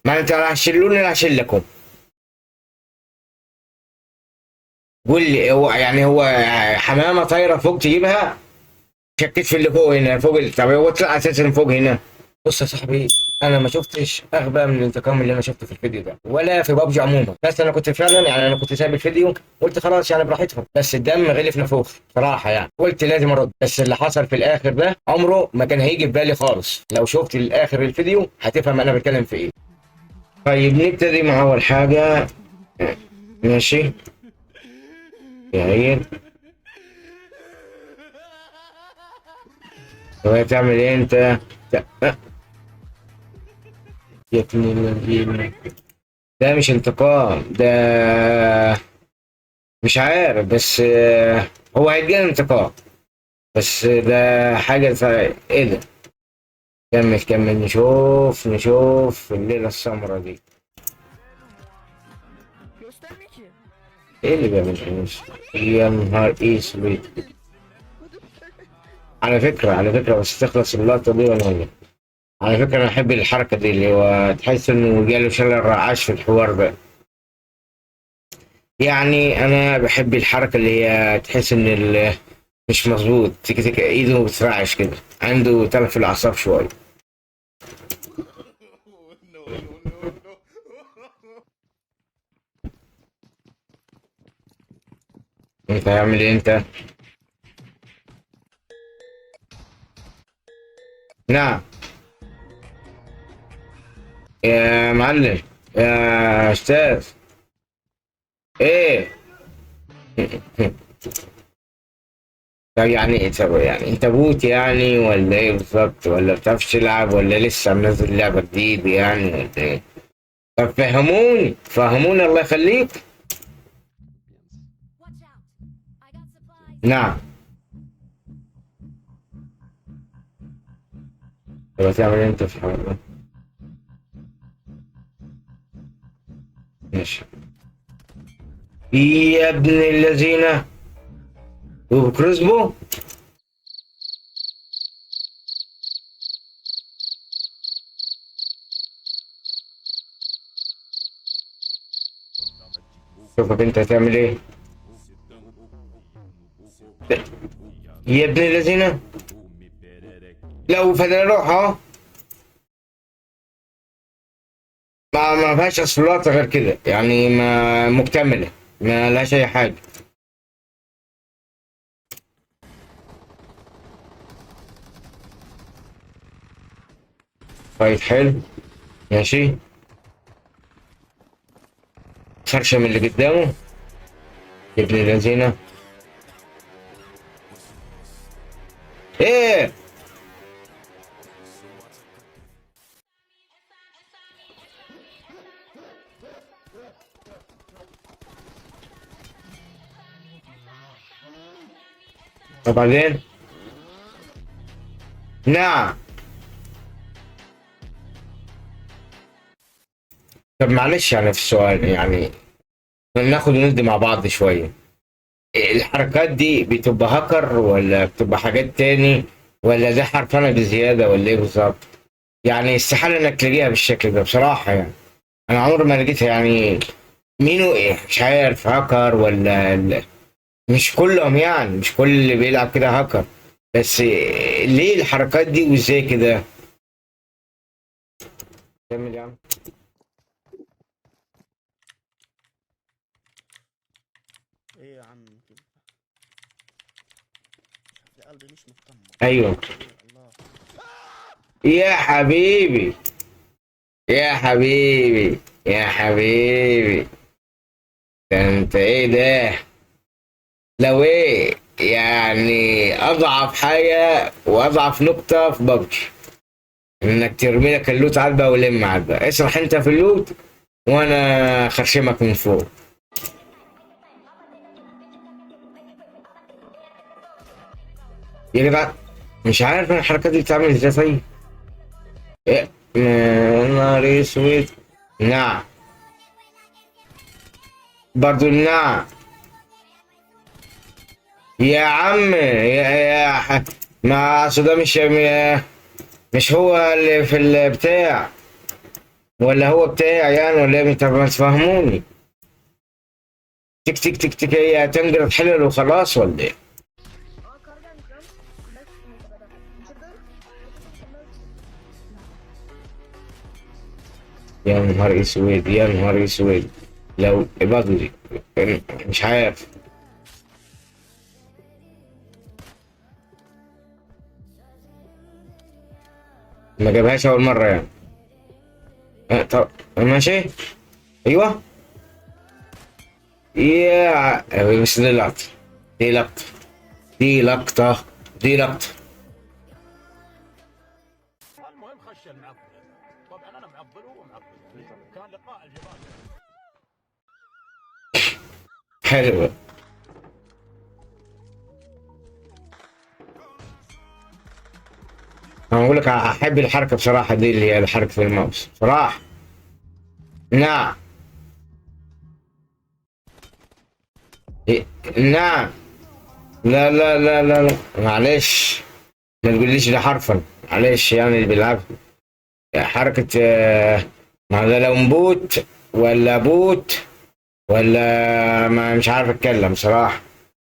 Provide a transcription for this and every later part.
ما انت لا هتشلوني لا هشلكم. قول لي هو يعني هو حمامه طايره فوق تجيبها؟ شكيت في اللي فوق هنا فوق طب هو طلع اساسا فوق هنا. بص يا صاحبي، انا ما شفتش اغبى من الانتقام اللي انا شفته في الفيديو ده ولا في بابجي عموما، بس انا كنت فعلا يعني انا كنت سايب الفيديو قلت خلاص يعني براحتهم، بس الدم غلي في نافوخ صراحه يعني قلت لازم ارد، بس اللي حصل في الاخر ده عمره ما كان هيجي في بالي خالص، لو شفت الاخر الفيديو هتفهم انا بتكلم في ايه. طيب نبتدي مع اول حاجه. ماشي يا عيل. طب هتعمل ايه انت؟ يا ابن الذين، ده مش انتقام ده، مش عارف بس هو هيدينا انتقام، بس ده حاجة ايه ده؟ كمل كمل نشوف الليلة السمراء دي. ايه اللي بيعمل فلوس؟ يا نهار اسود. على فكرة بس تخلص اللقطة دي وانا هنا. على فكرة انا احب الحركة دي اللي هو تحس انه جاله شلل رعاش في الحوار ده. يعني انا بحب الحركة اللي هي تحس ان مش مظبوط، تيجي تيجي ايده بترعش كده، عنده تلف في الاعصاب شوية. انت هيعمل ايه انت؟ نعم. يا معلم، يا استاذ. ايه؟ طب يعني ايه؟ طب يعني انت بوت يعني ولا ايه بالظبط؟ ولا بتعرفش تلعب ولا لسه منزل لعبة جديد يعني ولا ايه؟ طب فهموني الله يخليك. نعم. طب هتعمل ايه انت في الحوار ده؟ ماشي. يا ابن الذين، وبكروسبو. شوفك انت هتعمل ايه. يا ابن الذين، لو فضل روح اهو. ما فيهاش اصفارات غير كده يعني، ما مكتمله، ما لهاش اي حاجه. طيب حلو. ماشي. خرشه من اللي قدامه. يا ابن الذين. ايه؟ وبعدين؟ نعم. طب معلش يعني في السؤال يعني، ناخد وندي مع بعض شويه. الحركات دي بتبقى هاكر ولا بتبقى حاجات تاني، ولا ده حرفنه بزياده ولا ايه بالظبط؟ يعني استحاله انك تلاقيها بالشكل ده بصراحه يعني. انا عمري ما لقيتها يعني. مين ايه مش عارف هاكر ولا مش كلهم يعني، مش كل اللي بيلعب كده هاكر، بس ليه الحركات دي وازاي كده؟ كمل يا عم. ايه يا عم كده؟ يا قلبي مش مطمن. ايوه. ايه الله. يا حبيبي، يا حبيبي، يا حبيبي، ده انت ايه ده؟ لو ايه يعني اضعف حاجه واضعف نقطه في ببجي انك ترمي لك اللوت عدبه ولم عدبه، اسرح انت في اللوت وانا خرشمك من فوق. يا جدع مش عارف انا الحركات دي بتعمل ازاي طيب. إيه؟ يا نهار اسود. نعم. برضو نعم. يا عم ما أصل ده مش هو اللي في البتاع. ولا هو بتاعي يعني ولا ايه؟ انت ما تفهموني. تك تك تك تك، هي تنقل تحلل وخلاص ولا ايه؟ يا نهار اسود يا نهار اسود. لو بدري، مش عارف. ما جابهاش اول مره يعني. طب ماشي. ايوه. بس دي لقطه. دي لقطه. دي لقطه. دي لقطه. المهم خش المعضل. طبعا انا معضله ومعضله. كان لقاء الجبال. حلوه. انا بقول لك احب الحركه بصراحه، دي اللي هي الحركه في الماوس صراحه. نعم. إيه، نعم. لا لا لا لا لا، معلش. ما تقوليش ده حرفا. معلش يعني اللي بيلعب حركة ما ده لو بوت ولا بوت ولا ما مش عارف اتكلم بصراحة.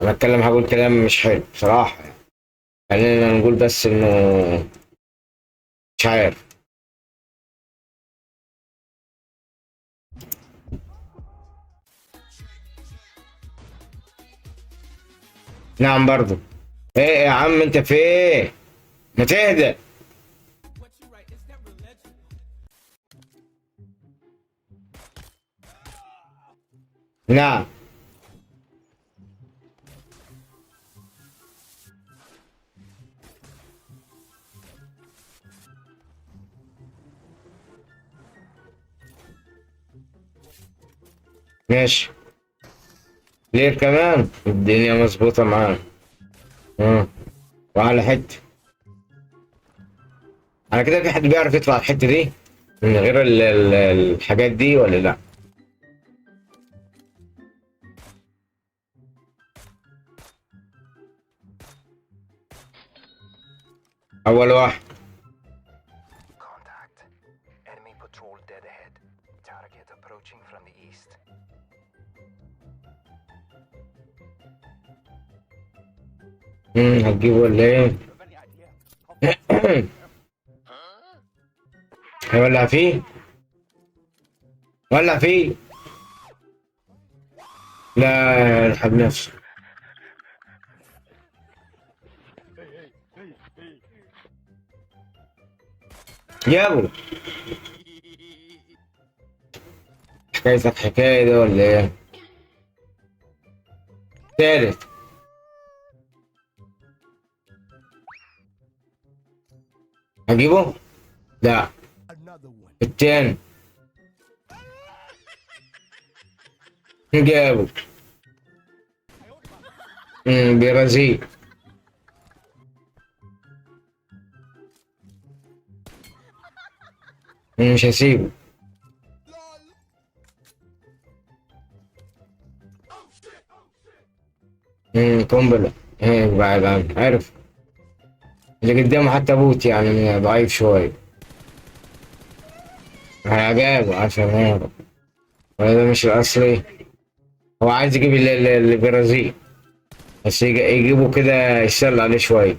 انا اتكلم هقول كلام مش حلو بصراحة يعني. خلينا نقول بس انه مش عارف. نعم برضو. ايه يا عم انت في ايه؟ ما تهدى. نعم. ماشي. ليه كمان الدنيا مظبوطة معانا. اه. وعلى حتة. على كده في حد بيعرف يطلع الحتة دي من غير الحاجات دي ولا لا؟ اول واحد. Contact. Enemy patrol dead ahead. Target approaching from the east. هتجيبه ولا ايه؟ هيولع فيه. ولع فيه. لا يلحق نفسه. جابه. حكايتك حكاية ده ولا ايه؟ تالت. هجيبه؟ لا. التاني. جابه. بيرازيل. مش هسيبه. قنبلة. بعد عارف. اللي قدامه حتى بوت يعني ضعيف شوية. جابه عشان هذا. وهذا مش الأصلي. هو عايز يجيب البرازيل. بس يجيبه كده يسال عليه شوية.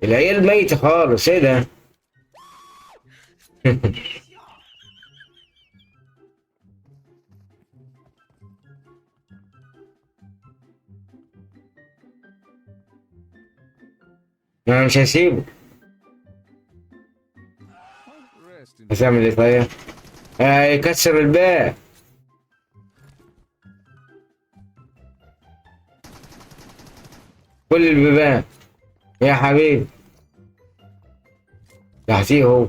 العيال ميتة خالص، ايه ده؟ انا مش هسيبه. هتعمل ايه طيب؟ يكسر الباب. كل البيبان. يا حبيبي. تحتيه هو.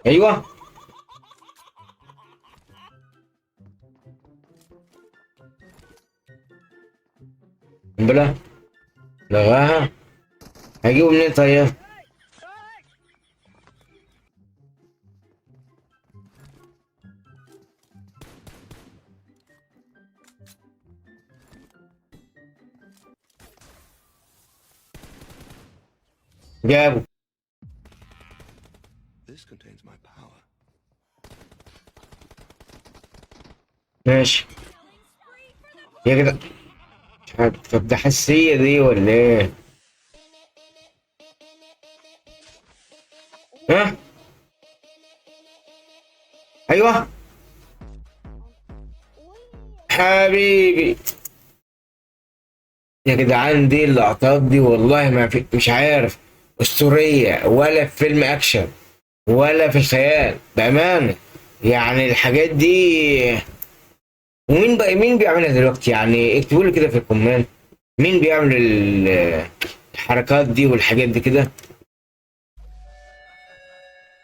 ايوه. قنبلة. لغاها. هيجيبه منين طيب؟ جابوا. This contains my power. ماشي يا جدع. مش عارف، طب ده حساسية دي ولا ايه؟ ها؟ ايوه حبيبي. يا جدعان دي اللقطات دي والله ما في، مش عارف اسطورية ولا في فيلم اكشن ولا في الخيال بأمانة. يعني الحاجات دي ومين بقى مين بيعملها دلوقتي؟ يعني اكتبوا لي كده في الكومنت مين بيعمل الحركات دي والحاجات دي كده.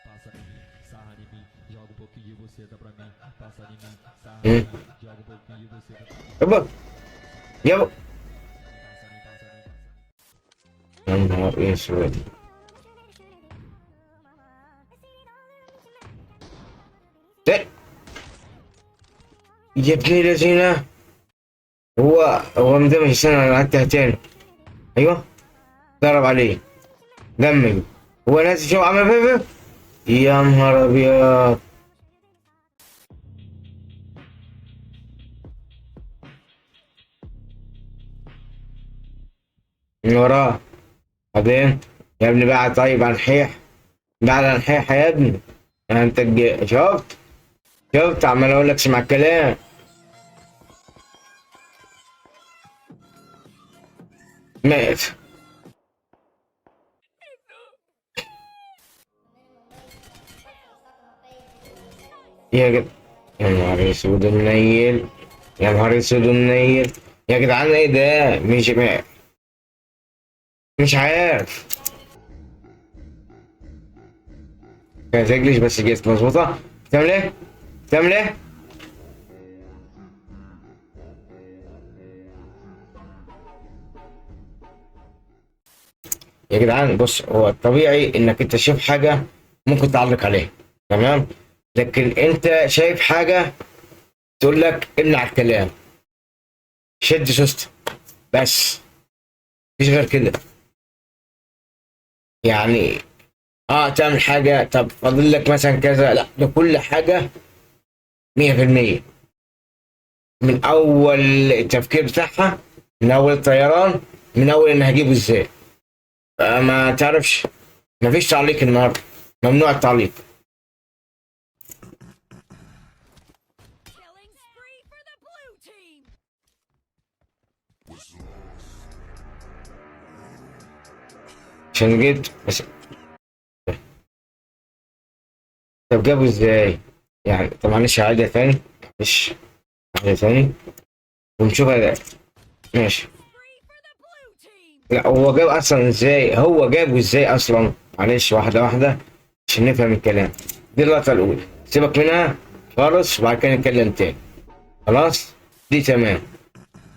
Passa em mim, sarra em mim, joga um pouquinho de você dá pra mim. Passa em mim, sarra Hum. em mim, joga um pouquinho de você dá pra mim. يابا يابا. Passa em mim, passa em mim, passa em mim. يا نهار اسود. ده يا ابن الذين. هو مدمج السنة انا قعدتها تاني. ايوه ضرب عليه دمج. هو نازل شو عمل فيه. يا نهار ابيض. من وراه. بعدين يا ابني بقى طيب هنحيح بقى هنحيح يا ابني. انت شفت عمال اقول لك اسمع الكلام. مات. يا جد يا نهار اسود منيل. يا نهار اسود منيل. يا جدعان ايه ده؟ مش عارف. كانت رجلي بس جت مظبوطة. بتعمل ايه؟ بتعمل ايه؟ يا جدعان بص، هو الطبيعي انك انت تشوف حاجة ممكن تعلق عليها، تمام؟ لكن انت شايف حاجة تقول لك امنع الكلام، شد سوست بس، مفيش غير كده. يعني تعمل حاجة، طب فاضل لك مثلا كذا، لا ده كل حاجة 100% من أول التفكير بتاعها، من أول الطيران، من أول إن هجيبه إزاي. ما تعرفش، مفيش تعليق النهاردة، ممنوع التعليق. Killing spree for the blue team. عشان جيت بس. طب جابه إزاي؟ يعني طب معلش عادة تاني، معلش عادة تاني ونشوفها ده. ماشي. Spree for the blue team. لا هو جاب اصلا ازاي، هو جابه ازاي اصلا؟ معلش واحده واحده عشان نفهم الكلام. دي اللقطه الاولى، سيبك منها خالص وبعد كده نتكلم تاني. خلاص دي تمام.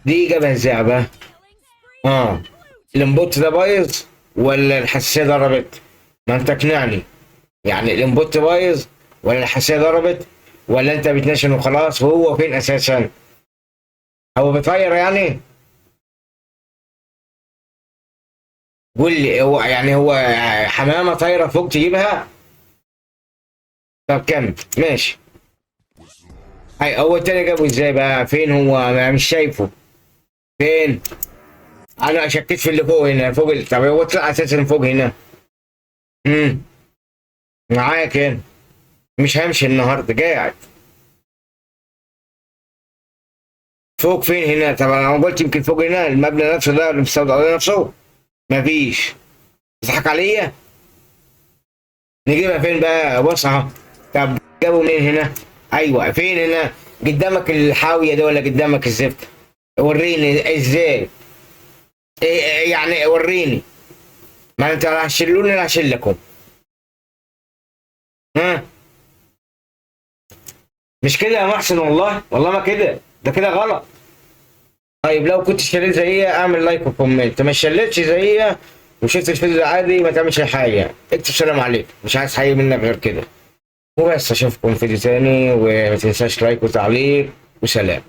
دي جابها ازاي بقى؟ Killing spree. الانبوت ده بايظ ولا الحساسيه ضربت؟ ما انت اقنعني. يعني الانبوت بايظ ولا الحساسيه ضربت ولا انت بتنشن وخلاص؟ وهو فين اساسا؟ هو بيطير يعني؟ قول لي هو يعني هو حمامة طايرة فوق تجيبها؟ طب كمل ماشي. هو التاني جابه ازاي بقى؟ فين هو؟ أنا مش شايفه. فين؟ انا شكيت في اللي فوق هنا، فوق طب هو طلع اساسا فوق هنا. معاك هنا. مش همشي النهارده قاعد. فوق فين هنا؟ طب انا قلت يمكن فوق هنا المبنى نفسه ده اللي مستودع عليه نفسه. مفيش. تضحك عليا؟ نجيبها فين بقى؟ بص اهو. طب جابوا منين هنا؟ ايوه فين هنا؟ قدامك الحاويه دي ولا قدامك الزفت؟ وريني ازاي. يعني وريني. ما انت هتشلوني انا هشلكم. ها مش كده يا محسن، والله ما كده، ده كده غلط. طيب لو كنت شليت زيها اعمل لايك وكومنت، ما شلتش زيها وشفت الفيديو ده عادي ما تعملش اي حاجه، اكتب سلام عليكم، مش عايز حاجه منك غير كده. وبس اشوفكم فيديو تاني، وما تنساش لايك وتعليق وسلام.